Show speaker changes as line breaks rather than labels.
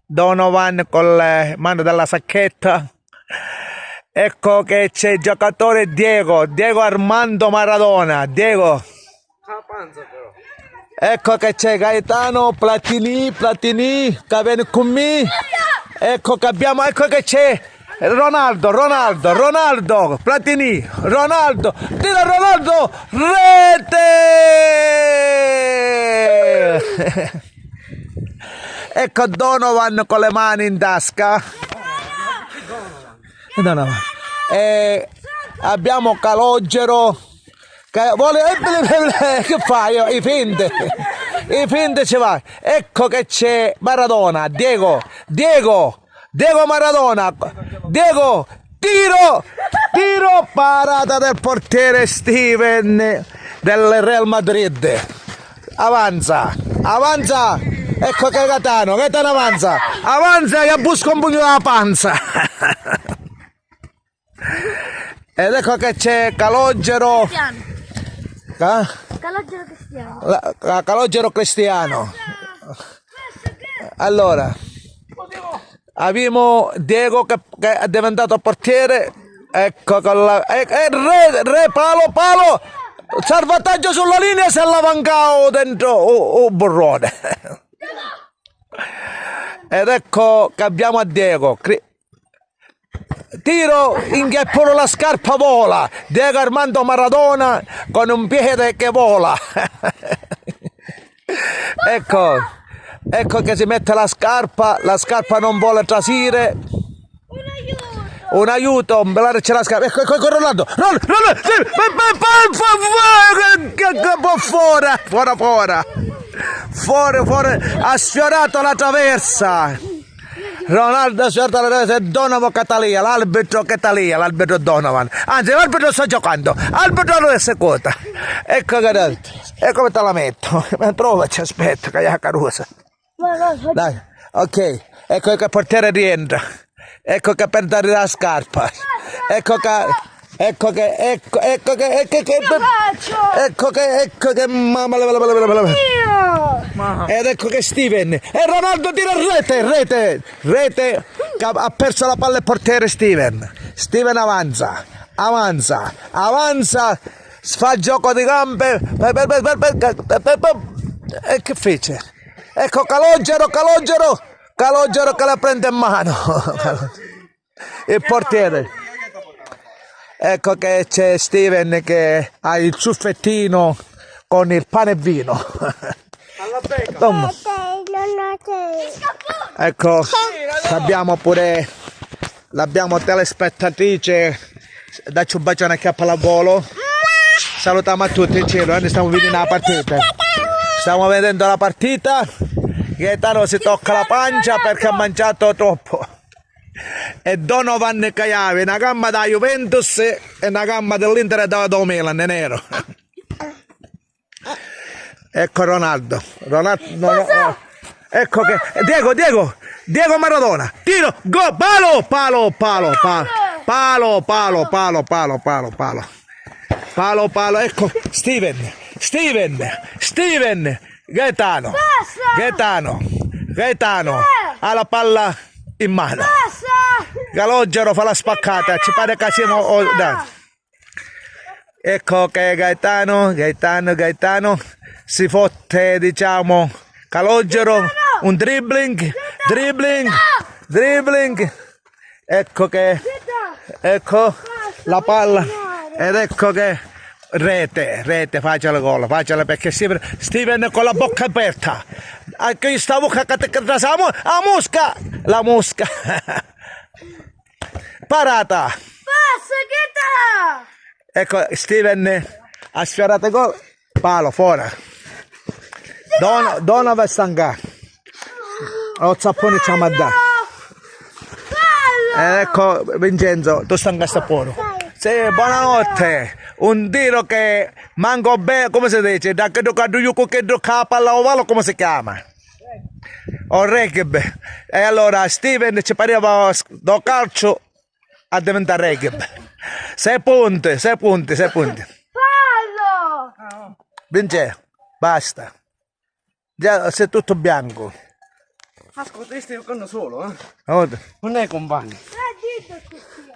Donovan con le mani della sacchetta. Ecco che c'è il giocatore Diego Armando Maradona. Diego. Ecco che c'è Gaetano Platini che viene con me. Ecco che c'è Ronaldo Platini, tira Ronaldo, rete! Ecco Donovan con le mani in tasca. Donovan. E abbiamo Calogero che vuole. Che fai? I finte ci vai. Ecco che c'è Maradona, Diego Maradona, tiro, parata del portiere Steven del Real Madrid. Avanza, ecco che Gaetano avanza che busca un pugno alla panza. Ed ecco che c'è Calogero Cristiano. Allora abbiamo Diego che è diventato portiere. Ecco con la re palo salvataggio sulla linea, se l'ha mancato dentro un burrone. Ed ecco che abbiamo a Diego tiro inghiappolo, la scarpa vola. Diego Armando Maradona con un piede che vola. Ecco che si mette la scarpa non vuole trasire. Un aiuto, c'è la scarpa. Ecco Ronaldo, fuori, ha sfiorato la traversa. Ronaldo ha sfiorato la traversa e Donovan Catalia, l'arbitro Donovan. Anzi, l'arbitro sta giocando, l'arbitro non è seconda. Ecco come te la metto. Provaci, aspetta, che è la carusa. Dai, ok, ecco che il portiere rientra. Ecco che per dare la scarpa. Ecco che mamma. Ed ecco che Steven e Ronaldo tira rete che ha perso la palla il portiere Steven avanza, fa gioco di gambe e che fece? Ecco Calogero che la prende in mano. Il portiere. Ecco che c'è Steven che ha il ciuffettino con il pane e vino. Ecco, l'abbiamo telespettatrice, dacci un bacione a pallavolo. Salutiamo a tutti in cielo, noi stiamo vedendo la partita. Stiamo vedendo la partita. Gaetano si tocca la pancia perché ha mangiato troppo. E Donovan Caiave, una gamba da Juventus e una gamba dell'Inter e da Milan, è nero. Ecco Ronaldo. Ecco che Diego Maradona, tiro, go, palo, ecco Steven, Gaetano ha la palla in mano. Calogero fa la spaccata, ci pare che siamo. Ecco che Gaetano si fotte, diciamo, Calogero, un dribbling. Ecco la palla ed ecco che rete, faccia gol, perché Steven con la bocca aperta. Anche sta bocca che la mosca. Parata. Ecco Steven ha sfiorato il gol, palo fuori. Donovan stanca. Lo zappone ci ha mandato. Ed ecco Vincenzo, tu stanca sta fuori. Sì, buonanotte. Un tiro che manco bene, come si dice? Da che palla ovale, come si chiama? O rugby. E allora Steven ci pareva do calcio a diventare rugby. 6 punti.
Fallo!
Vince, basta. Già sei tutto bianco.
Ascolta, io stai giocando solo, eh?
Guarda.
Non è compagno.
Dito così.